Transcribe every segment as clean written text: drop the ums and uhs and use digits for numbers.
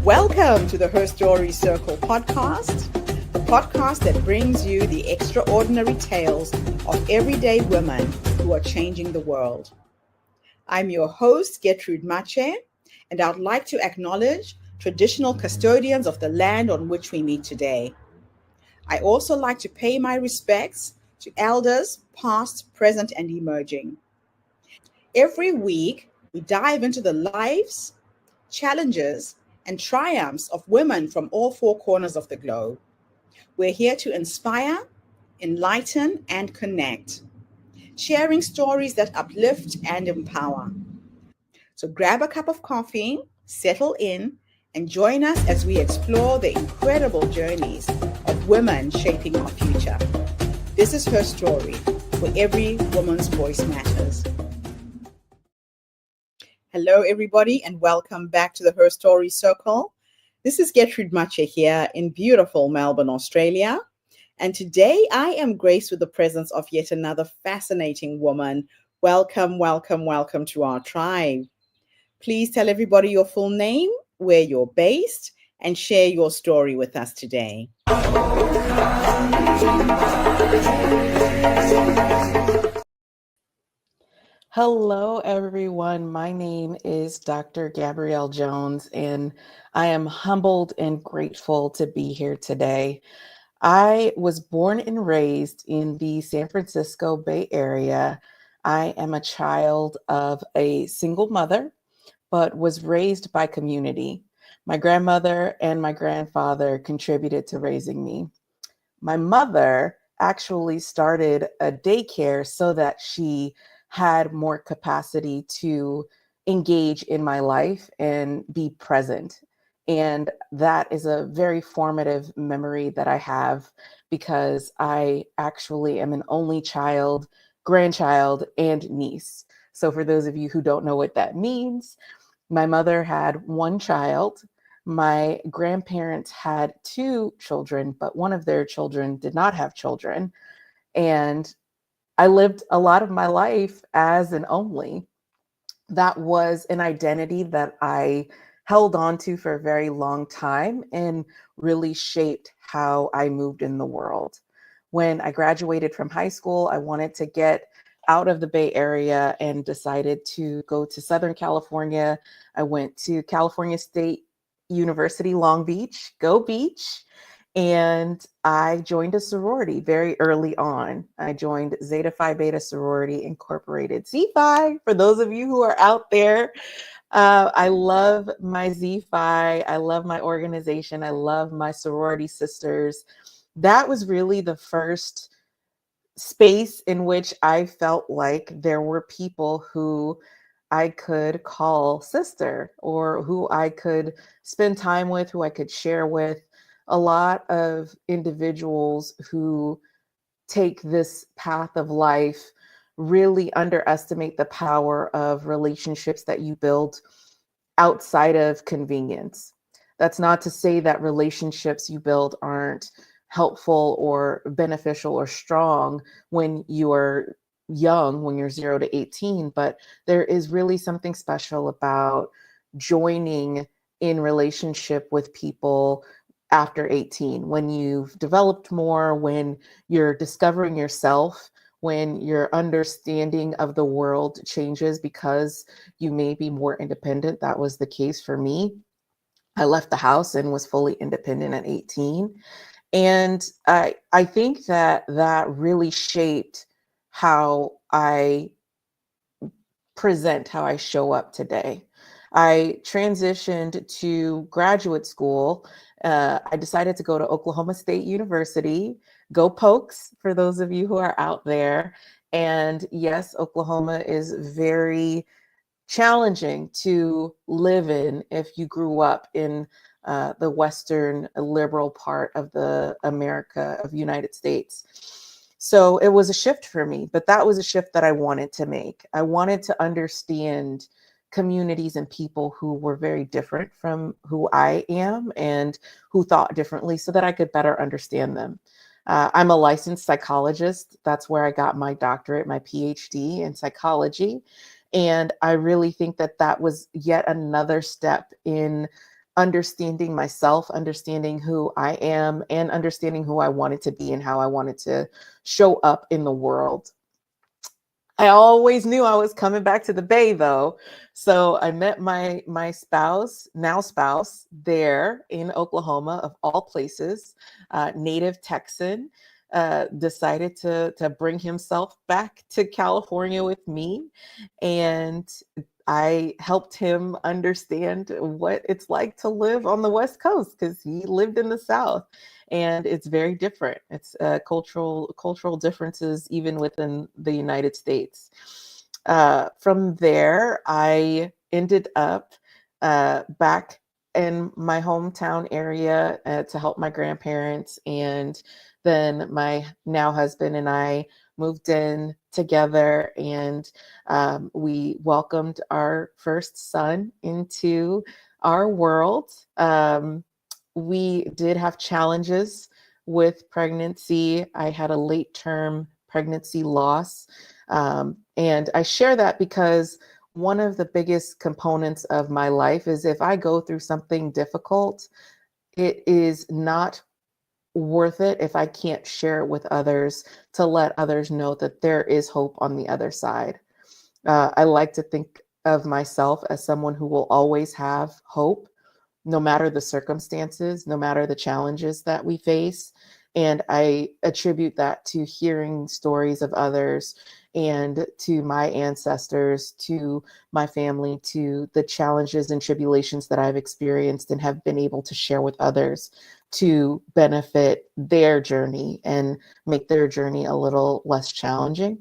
Welcome to the Her Story Circle podcast, the podcast that brings you the extraordinary tales of everyday women who are changing the world. I'm your host, Gertrude Mache, and I'd like to acknowledge traditional custodians of the land on which we meet today. I also like to pay my respects to elders, past, present, and emerging. Every week, we dive into the lives, challenges, and triumphs of women from all four corners of the globe. We're here to inspire, enlighten, and connect, sharing stories that uplift and empower. So grab a cup of coffee, settle in, and join us as we explore the incredible journeys of women shaping our future. This is Her Story, where every woman's voice matters. Hello, everybody, and welcome back to the Her Story Circle. This is Gertrude Mache here in beautiful Melbourne, Australia. And today I am graced with the presence of yet another fascinating woman. Welcome, welcome, welcome to our tribe. Please tell everybody your full name, where you're based, and share your story with us today. Hello, everyone. My name is Dr. Gabrielle Jones, and I am humbled and grateful to be here today. I was born and raised in the San Francisco Bay Area. I am a child of a single mother, but was raised by community. My grandmother and my grandfather contributed to raising me. My mother actually started a daycare so that she had more capacity to engage in my life and be present. And that is a very formative memory that I have because I actually am an only child, grandchild, and niece. So for those of you who don't know what that means, my mother had one child. My grandparents had two children, but one of their children did not have children. And I lived a lot of my life as an only. That was an identity that I held on to for a very long time and really shaped how I moved in the world. When I graduated from high school, I wanted to get out of the Bay Area and decided to go to Southern California. I went to California State University, Long Beach, go Beach. And I joined a sorority very early on. I joined Zeta Phi Beta Sorority Incorporated, Z-Phi, for those of you who are out there. I love my Z-Phi. I love my organization. I love my sorority sisters. That was really the first space in which I felt like there were people who I could call sister or who I could spend time with, who I could share with. A lot of individuals who take this path of life really underestimate the power of relationships that you build outside of convenience. That's not to say that relationships you build aren't helpful or beneficial or strong when you are young, when you're 0 to 18, but there is really something special about joining in relationship with people after 18, when you've developed more, when you're discovering yourself, when your understanding of the world changes because you may be more independent. That was the case for me. I left the house and was fully independent at 18. And I think that that really shaped how I present, how I show up today. I transitioned to graduate school. I decided to go to Oklahoma State University. Go Pokes, for those of you who are out there. And yes, Oklahoma is very challenging to live in if you grew up in the Western liberal part of the America of United States. So it was a shift for me, but that was a shift that I wanted to make. I wanted to understand communities and people who were very different from who I am and who thought differently so that I could better understand them. I'm a licensed psychologist. That's where I got my doctorate, my PhD in psychology. And I really think that that was yet another step in understanding myself, understanding who I am, and understanding who I wanted to be and how I wanted to show up in the world. I always knew I was coming back to the Bay though. So I met my spouse, now spouse, there in Oklahoma, of all places, native Texan, decided to bring himself back to California with me. And I helped him understand what it's like to live on the West Coast, because he lived in the South, and it's very different. It's cultural differences even within the United States. From there, I ended up back in my hometown area to help my grandparents, and then my now husband and I moved in together, and we welcomed our first son into our world. We did have challenges with pregnancy. I had a late term pregnancy loss. And I share that because one of the biggest components of my life is if I go through something difficult, it is not worth it if I can't share it with others, to let others know that there is hope on the other side. I like to think of myself as someone who will always have hope, no matter the circumstances, no matter the challenges that we face. And I attribute that to hearing stories of others, and to my ancestors, to my family, to the challenges and tribulations that I've experienced and have been able to share with others to benefit their journey and make their journey a little less challenging.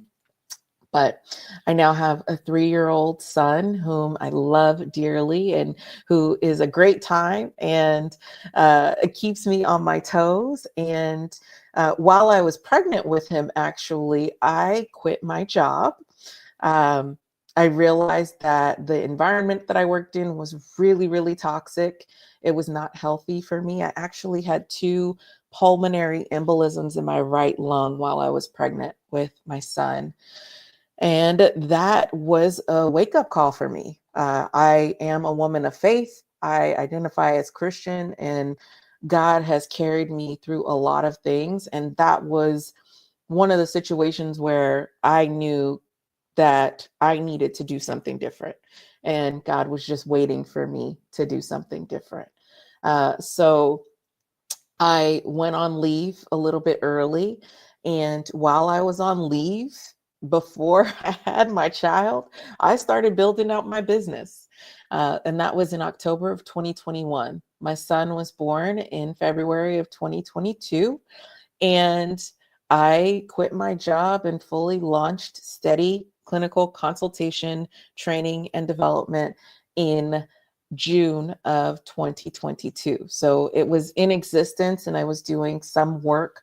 But I now have a 3-year-old son whom I love dearly, and who is a great time, and it keeps me on my toes. And while I was pregnant with him, actually, I quit my job. Um, I realized that the environment that I worked in was really, really toxic. It was not healthy for me. I actually had 2 pulmonary embolisms in my right lung while I was pregnant with my son. And that was a wake-up call for me. I am a woman of faith. I identify as Christian, and God has carried me through a lot of things. And that was one of the situations where I knew that I needed to do something different. And God was just waiting for me to do something different. So I went on leave a little bit early. And while I was on leave, before I had my child, I started building out my business. And that was in October of 2021. My son was born in February of 2022. And I quit my job and fully launched Steady Clinical Consultation, Training, and Development in June of 2022. So it was in existence, and I was doing some work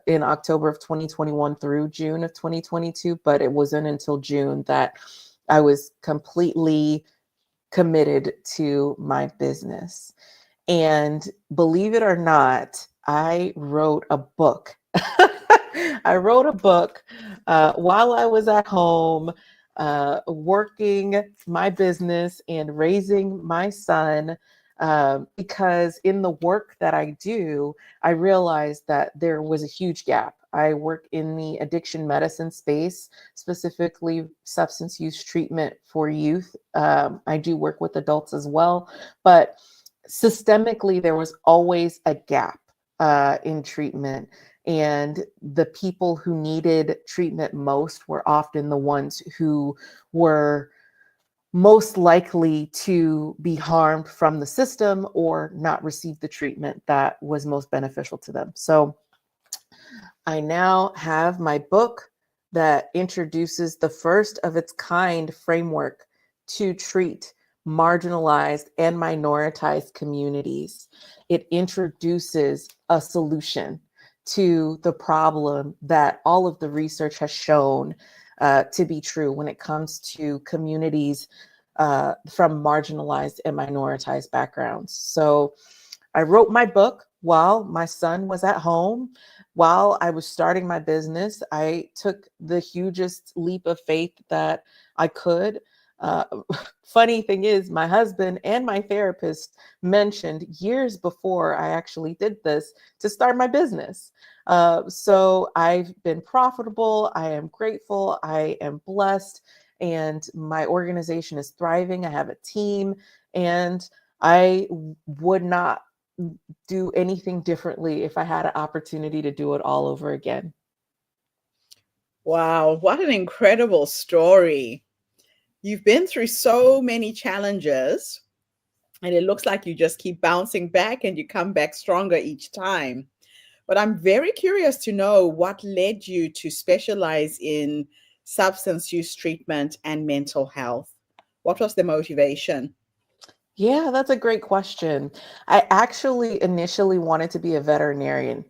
in October of 2021 through June of 2022, but it wasn't until June that I was completely committed to my business. And believe it or not, I wrote a book. I wrote a book while I was at home, working my business and raising my son, because in the work that I do, I realized that there was a huge gap. I work in the addiction medicine space, specifically substance use treatment for youth. I do work with adults as well, but systemically, there was always a gap in treatment. And the people who needed treatment most were often the ones who were most likely to be harmed from the system or not receive the treatment that was most beneficial to them. So I now have my book that introduces the first of its kind framework to treat marginalized and minoritized communities. It introduces a solution to the problem that all of the research has shown to be true when it comes to communities from marginalized and minoritized backgrounds. So I wrote my book while my son was at home. While I was starting my business, I took the hugest leap of faith that I could. Uh, Funny thing is, my husband and my therapist mentioned years before I actually did this to start my business. So I've been profitable. I am grateful. I am blessed. And my organization is thriving. I have a team, and I would not do anything differently if I had an opportunity to do it all over again. Wow, what an incredible story. You've been through so many challenges, and it looks like you just keep bouncing back and you come back stronger each time. But I'm very curious to know what led you to specialize in substance use treatment and mental health. What was the motivation? Yeah, that's a great question. I actually initially wanted to be a veterinarian.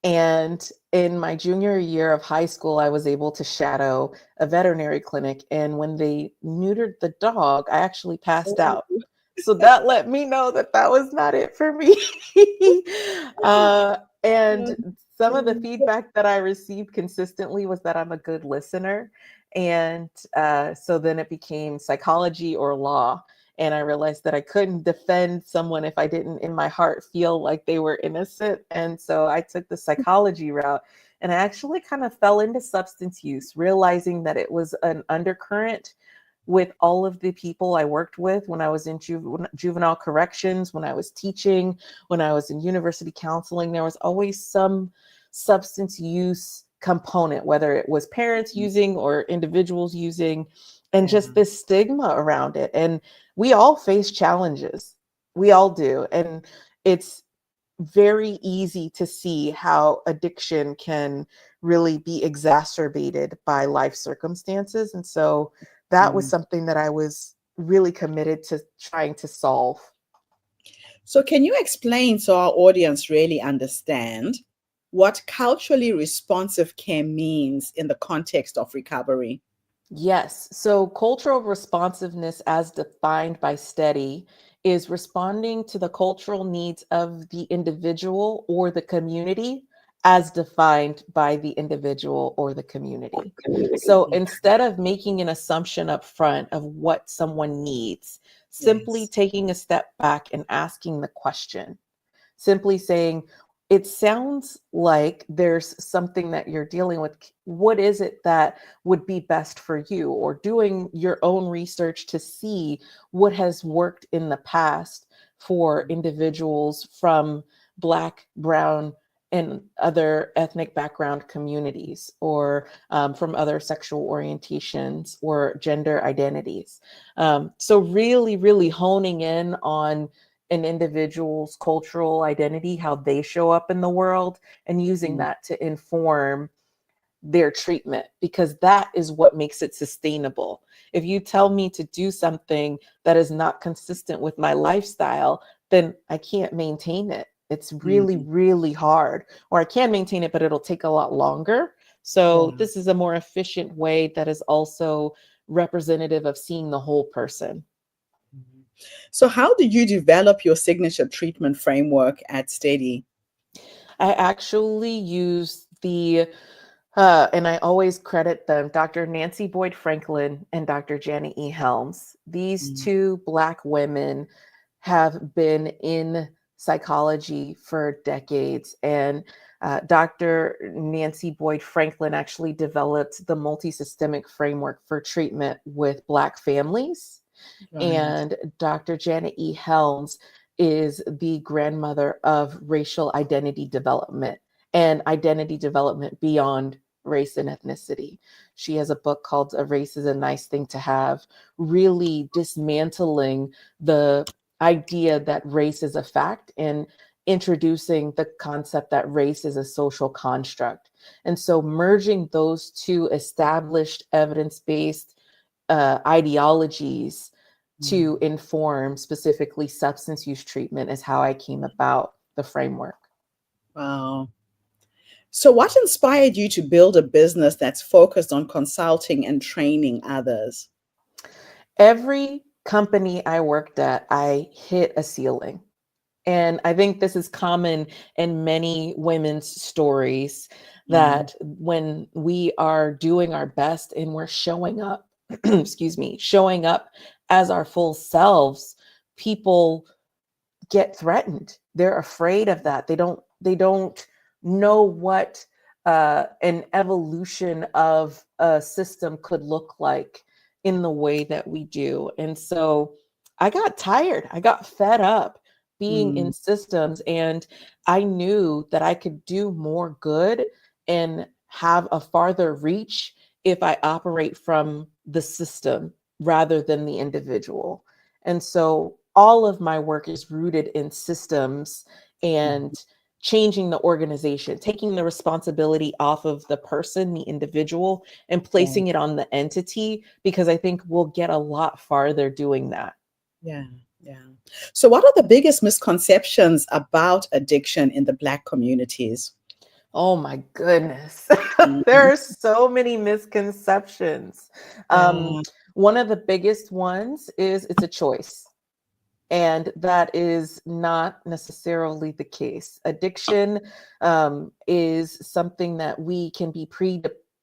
And in my junior year of high school, I was able to shadow a veterinary clinic. And when they neutered the dog, I actually passed Oh, out. So that let me know that that was not it for me. And some of the feedback that I received consistently was that I'm a good listener. And so then it became psychology or law. And I realized that I couldn't defend someone if I didn't, in my heart, feel like they were innocent. And so I took the psychology route. And I actually kind of fell into substance use, realizing that it was an undercurrent with all of the people I worked with when I was in juvenile corrections, when I was teaching, when I was in university counseling. There was always some substance use component, whether it was parents using or individuals using, and yeah. just this stigma around it. And we all face challenges. We all do. And it's very easy to see how addiction can really be exacerbated by life circumstances. And so that was Mm. something that I was really committed to trying to solve. So, can you explain so our audience really understand what culturally responsive care means in the context of recovery? Yes. So cultural responsiveness, as defined by Steady, is responding to the cultural needs of the individual or the community, as defined by the individual or the community. So instead of making an assumption up front of what someone needs, simply Yes. taking a step back and asking the question, simply saying, it sounds like there's something that you're dealing with. What is it that would be best for you? Or doing your own research to see what has worked in the past for individuals from Black, Brown, and other ethnic background communities, or from other sexual orientations or gender identities. So, really, really honing in on an individual's cultural identity, how they show up in the world, and using Mm. that to inform their treatment, because that is what makes it sustainable. If you tell me to do something that is not consistent with my lifestyle, then I can't maintain it. It's really, Mm. really hard. Or I can maintain it, but it'll take a lot longer. So Yeah. this is a more efficient way that is also representative of seeing the whole person. Mhm. So, how did you develop your signature treatment framework at Steady? I actually use and I always credit them, Dr. Nancy Boyd Franklin and Dr. Janet E. Helms. These Mm. two Black women have been in psychology for decades. And Dr. Nancy Boyd Franklin actually developed the multisystemic framework for treatment with Black families. Right. And Dr. Janet E. Helms is the grandmother of racial identity development and identity development beyond race and ethnicity. She has a book called A Race is a Nice Thing to Have, really dismantling the idea that race is a fact and introducing the concept that race is a social construct. And so merging those two established evidence-based ideologies to Mm. inform specifically substance use treatment is how I came about the framework. Wow. So, what inspired you to build a business that's focused on consulting and training others? Every company I worked at, I hit a ceiling. And I think this is common in many women's stories, Mm. that when we are doing our best and we're showing up excuse me, showing up as our full selves, people get threatened. They're afraid of that. They don't know what an evolution of a system could look like in the way that we do. And so I got tired. I got fed up being in Mm, systems, and I knew that I could do more good and have a farther reach if I operate from the system rather than the individual. And so all of my work is rooted in systems mhm. and changing the organization, taking the responsibility off of the person, the individual, and Yeah, placing it on the entity, because I think we'll get a lot farther doing that. yeah, yeah. So, what are the biggest misconceptions about addiction in the Black communities? Oh my goodness. There Mhm. are so many misconceptions. Um, Yeah, One of the biggest ones is it's a choice. And that is not necessarily the case. Addiction is something that we can be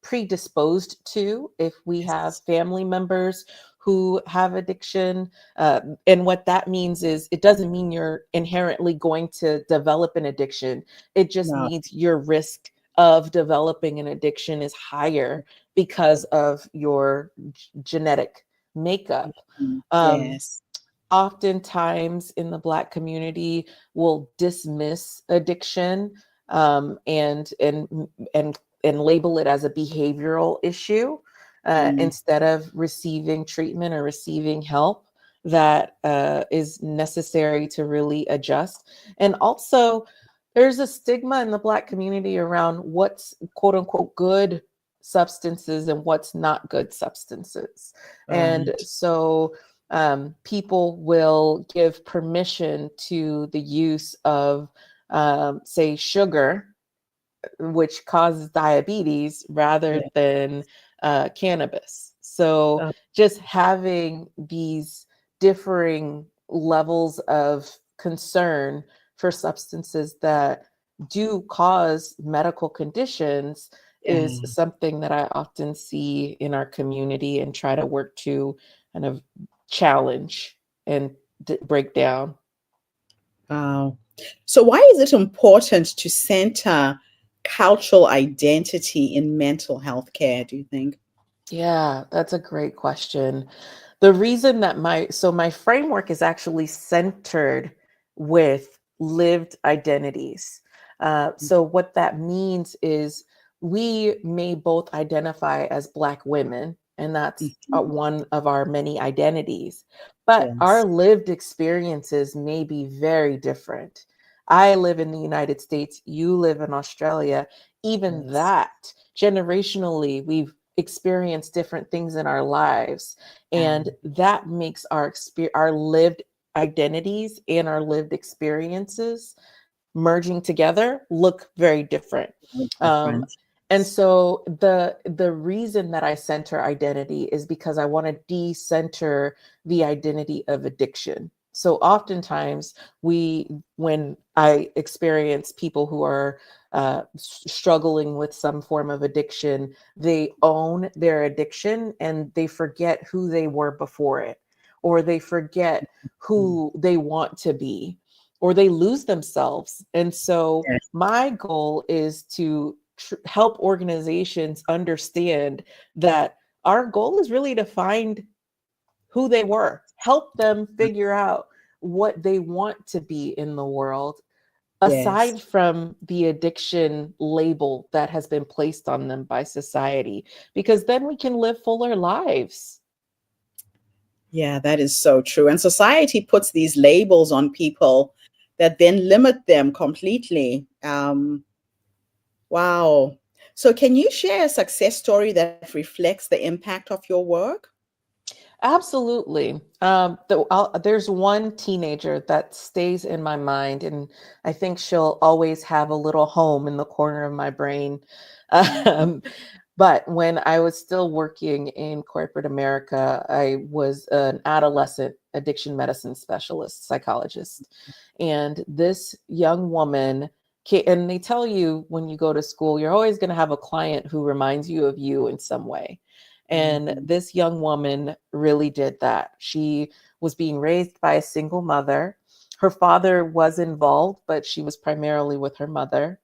predisposed to if we have yes. family members who have addiction. And what that means is it doesn't mean you're inherently going to develop an addiction. It just No. means your risk of developing an addiction is higher because of your genetic makeup. Mhm. Um, Yes. Oftentimes in the Black community will dismiss addiction, and label it as a behavioral issue, Mm, instead of receiving treatment or receiving help that is necessary to really adjust. And also, there's a stigma in the Black community around what's quote unquote good substances and what's not good substances. And right. so people will give permission to the use of, say, sugar, which causes diabetes, rather Yeah. than cannabis. So Uh, just having these differing levels of concern for substances that do cause medical conditions is yeah. something that I often see in our community and try to work to kind of challenge and break down. Wow. So, why is it important to center cultural identity in mental health care, do you think? Yeah, that's a great question. The reason that my framework is actually centered with lived identities. So what that means is we may both identify as Black women, and that's Mhm. one of our many identities, but our Yes. lived experiences may be very different. I live in the United States, you live in Australia. Even Yes. that, generationally, we've experienced different things in our lives, Yeah. and that makes our lived identities and our lived experiences merging together look very different. It's Um, different. and so the reason that I center identity is because I want to de-center the identity of addiction. So oftentimes when I experience people who are struggling with some form of addiction, they own their addiction and they forget who they were before it, or they forget Mm. who they want to be, or they lose themselves. And so Yes. my goal is to help organizations understand that our goal is really to find who they were, help them figure out what they want to be in the world, Yes. aside from the addiction label that has been placed on them by society, because then we can live fuller lives. Yeah, that is so true. And society puts these labels on people that then limit them completely. Wow. So, can you share a success story that reflects the impact of your work? Absolutely. There's one teenager that stays in my mind, and I think she'll always have a little home in the corner of my brain. Mhm. Um, but when I was still working in corporate America, I was an adolescent addiction medicine specialist, psychologist. And this young woman, and they tell you when you go to school, you're always going to have a client who reminds you of you in some way. And Mhm. this young woman really did that. She was being raised by a single mother. Her father was involved, but she was primarily with her mother.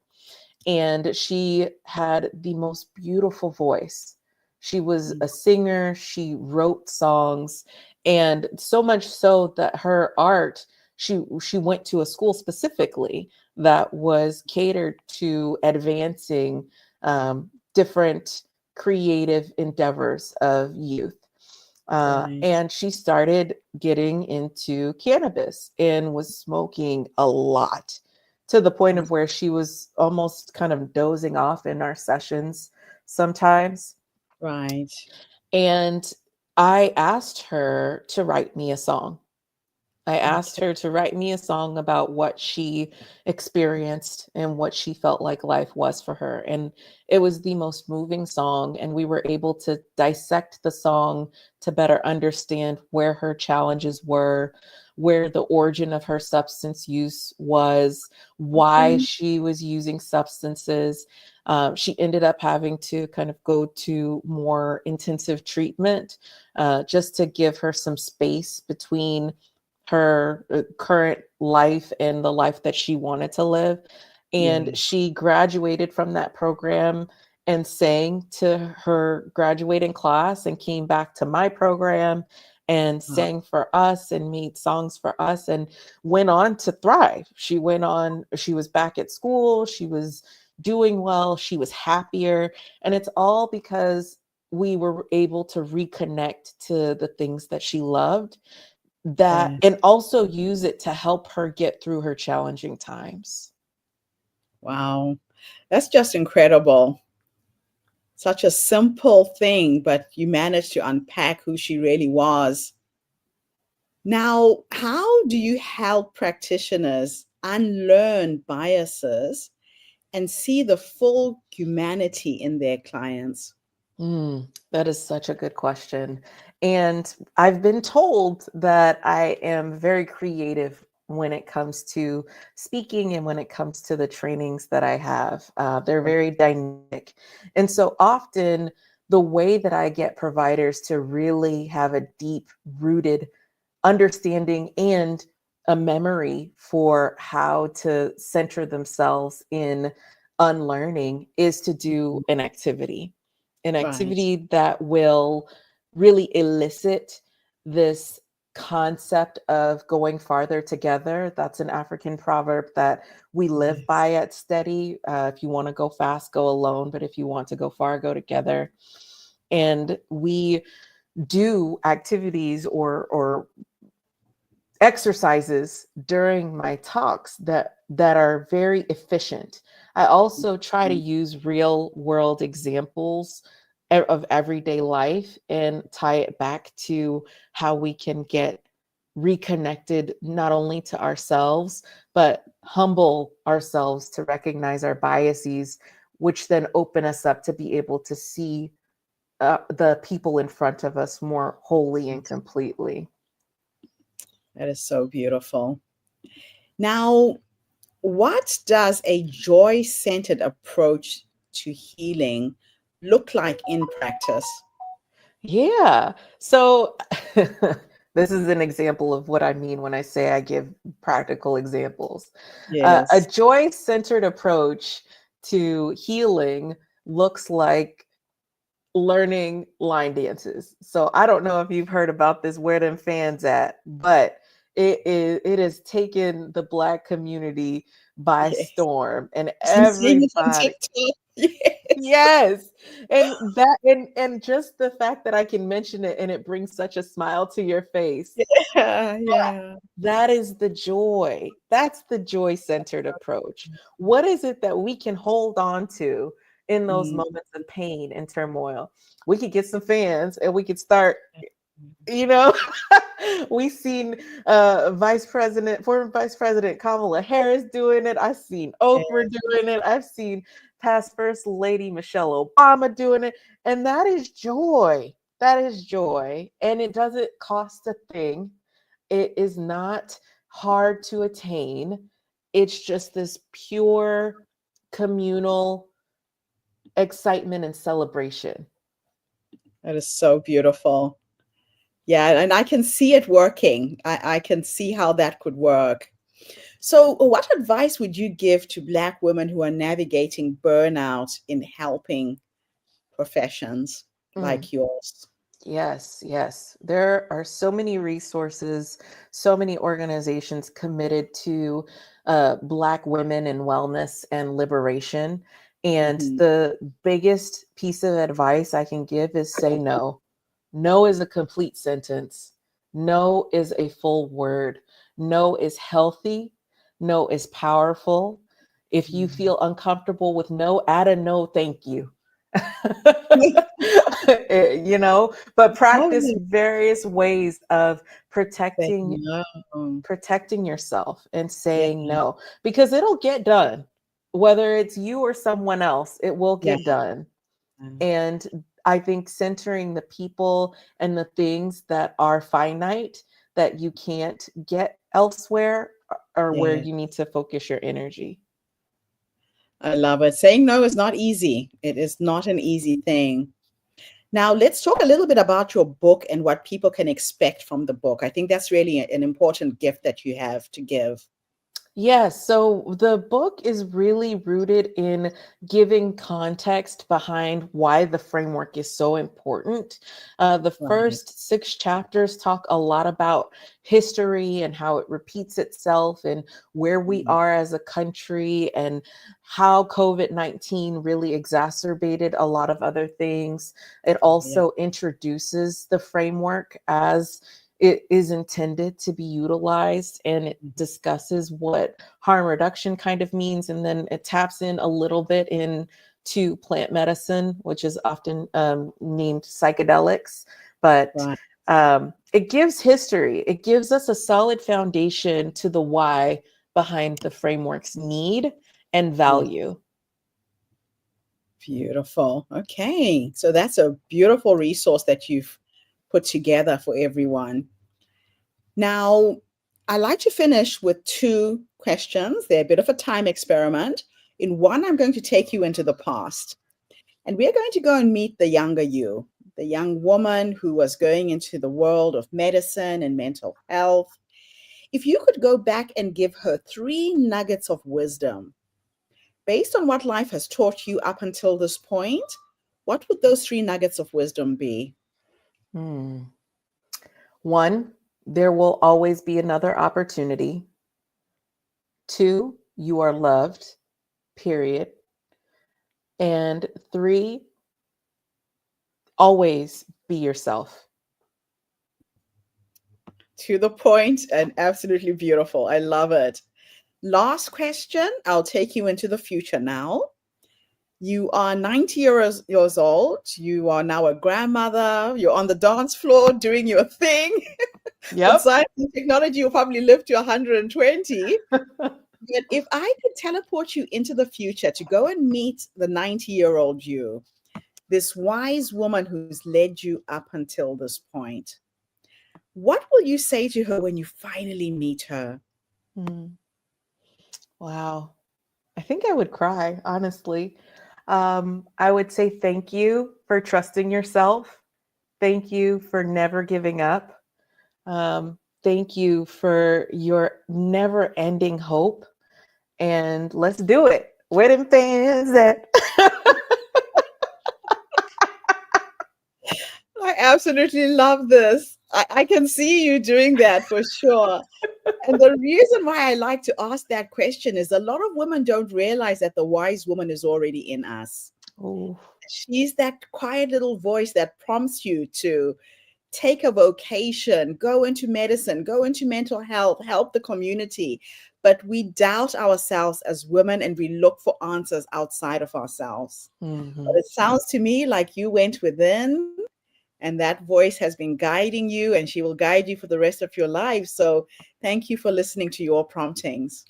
And she had the most beautiful voice. She was a singer, she wrote songs, and so much so that her art, she went to a school specifically that was catered to advancing different creative endeavors of youth. Right. And she started getting into cannabis and was smoking a lot, to the point of where she was almost kind of dozing off in our sessions sometimes. Right. And I asked her to write me a song. I asked Okay. her to write me a song about what she experienced and what she felt like life was for her. And it was the most moving song. And we were able to dissect the song to better understand where her challenges were, where the origin of her substance use was, why Okay. she was using substances. She ended up having to kind of go to more intensive treatment just to give her some space between her current life and the life that she wanted to live. And Yeah. she graduated from that program and sang to her graduating class and came back to my program and Wow. sang for us and made songs for us and went on to thrive. She went on, she was back at school, she was doing well, she was happier. And it's all because we were able to reconnect to the things that she loved, that Yes. and also use it to help her get through her challenging times. Wow. That's just incredible. Such a simple thing, but you managed to unpack who she really was. Now, how do you help practitioners unlearn biases and see the full humanity in their clients? That is such a good question. And I've been told that I am very creative when it comes to speaking and when it comes to the trainings that I have. They're very dynamic. And so often, the way that I get providers to really have a deep rooted understanding and a memory for how to center themselves in unlearning is to do an Right. activity that will really elicit this concept of going farther together. That's an African proverb that we live Yes. by at Steady. If you want to go fast, go alone, but if you want to go far, go together. And we do activities or exercises during my talks that are very efficient. I also try to Mm. use real world examples of everyday life and tie it back to how we can get reconnected not only to ourselves but humble ourselves to recognize our biases, which then open us up to be able to see the people in front of us more wholly and completely. That is so beautiful. Now, what does a joy centered approach to healing look like in practice? Yeah. So this is an example of what I mean when I say I give practical examples. A Yes. joy centered approach to healing looks like learning line dances. So I don't know if you've heard about this Where Them Fans At, but it has taken the Black community by Yes. storm, and I've been seeing it on everybody. TikTok. Yes. Yes. And just the fact that I can mention it and it brings such a smile to your face. Yeah. That Yeah. that is the joy. That's the joy-centered approach. What is it that we can hold on to in those Mm. moments of pain and turmoil? We could get some fans and we could start, you know, we seen former Vice President Kamala Harris doing it. I've seen Oprah doing it. I've seen past First Lady Michelle Obama doing it. And that is joy. That is joy. And it doesn't cost a thing. It is not hard to attain. It's just this pure communal excitement and celebration. That is so beautiful. Yeah, and I can see it working. I can see how that could work. So, what advice would you give to Black women who are navigating burnout in helping professions Mm. like yours? Yes, yes. There are so many resources, so many organizations committed to Black women in wellness and liberation. And Hmm. the biggest piece of advice I can give is say no. No is a complete sentence. No is a full word. No is healthy. No is powerful. If you feel uncomfortable with no, add a no, thank you. But Oh, practice yeah. various ways of Say protecting no. protecting yourself and Yeah, saying no, because it'll get done. Whether it's you or someone else, it will yeah. get done. And I think centering the people and the things that are finite that you can't get elsewhere are where Yeah. you need to focus your energy. I love it. Saying no is not easy. It is not an easy thing. Now, let's talk a little bit about your book and what people can expect from the book. I think that's really an important gift that you have to give. Yes, so the book is really rooted in giving context behind why the framework is so important. The Right. first 6 chapters talk a lot about history and how it repeats itself and where we Mm. are as a country and how COVID-19 really exacerbated a lot of other things. It Yeah. also introduces the framework as it is intended to be utilized, and it discusses what harm reduction kind of means, and then it taps in a little bit into plant medicine, which is often named psychedelics. But Right. it gives history, it gives us a solid foundation to the why behind the framework's need and Yeah. value. Beautiful. Okay. So that's a beautiful resource that you've put together for everyone. Now, I like to finish with two questions. They're a bit of a time experiment. In one, I'm going to take you into the past, and we're going to go and meet the younger you, the young woman who was going into the world of medicine and mental health. If you could go back and give her three nuggets of wisdom based on what life has taught you up until this point, what would those three nuggets of wisdom be? Hmm. One, there will always be another opportunity. Two, you are loved, period. And three, always be yourself. To the point and absolutely beautiful. I love it. Last question. I'll take you into the future now. You are 90 years old. You are now a grandmother. You're on the dance floor doing your thing. With Yep. science and technology, you'll probably live to 120. But if I could teleport you into the future to go and meet the 90-year-old you, this wise woman who's led you up until this point, what will you say to her when you finally meet her? Mm, wow. I think I would cry, honestly. I would say thank you for trusting yourself. Thank you for never giving up. Thank you for your never ending hope. And let's do it. Where them fans at? I absolutely love this. I can see you doing that for sure. And the reason why I like to ask that question is a lot of women don't realize that the wise woman is already in us. Ooh. She's that quiet little voice that prompts you to take a vocation, go into medicine, go into mental health, help the community. But we doubt ourselves as women and we look for answers outside of ourselves. But Mhm. it sounds to me like you went within and that voice has been guiding you and she will guide you for the rest of your life. So thank you for listening to your promptings.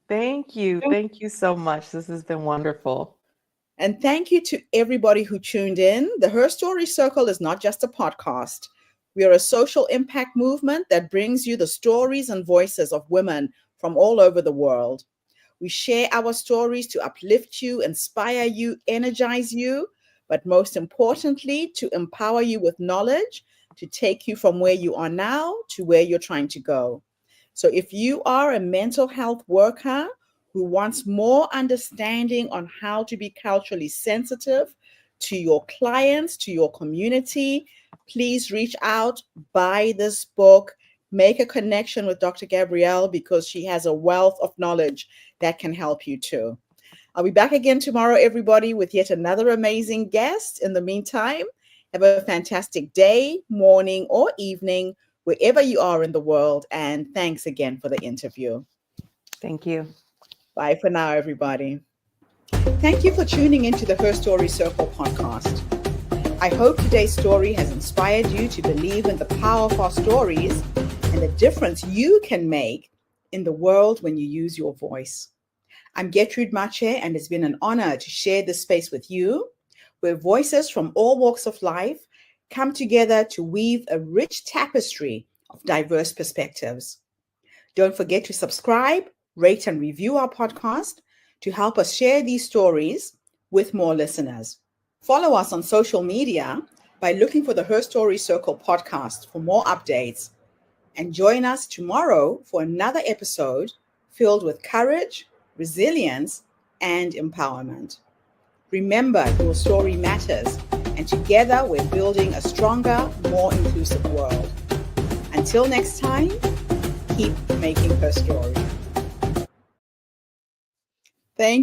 Thank you. Thank you so much. This has been wonderful. And thank you to everybody who tuned in. The Her Story Circle is not just a podcast. We are a social impact movement that brings you the stories and voices of women from all over the world. We share our stories to uplift you, inspire you, energize you, but most importantly, to empower you with knowledge to take you from where you are now to where you're trying to go. So if you are a mental health worker who wants more understanding on how to be culturally sensitive to your clients, to your community, please reach out, buy this book, make a connection with Dr. Gabrielle because she has a wealth of knowledge that can help you too. I'll be back again tomorrow, everybody, with yet another amazing guest. In the meantime, have a fantastic day, morning, or evening, wherever you are in the world. And thanks again for the interview. Thank you. Bye for now, everybody. Thank you for tuning into the Her Story Circle podcast. I hope today's story has inspired you to believe in the power of our stories and the difference you can make in the world when you use your voice. I'm Gertrude Mache, and it's been an honor to share this space with you, where voices from all walks of life come together to weave a rich tapestry of diverse perspectives. Don't forget to subscribe, rate, and review our podcast to help us share these stories with more listeners. Follow us on social media by looking for the Her Story Circle podcast for more updates. And join us tomorrow for another episode filled with courage, resilience, and empowerment. Remember, your story matters, and together we're building a stronger, more inclusive world. Until next time, keep making her story. Thank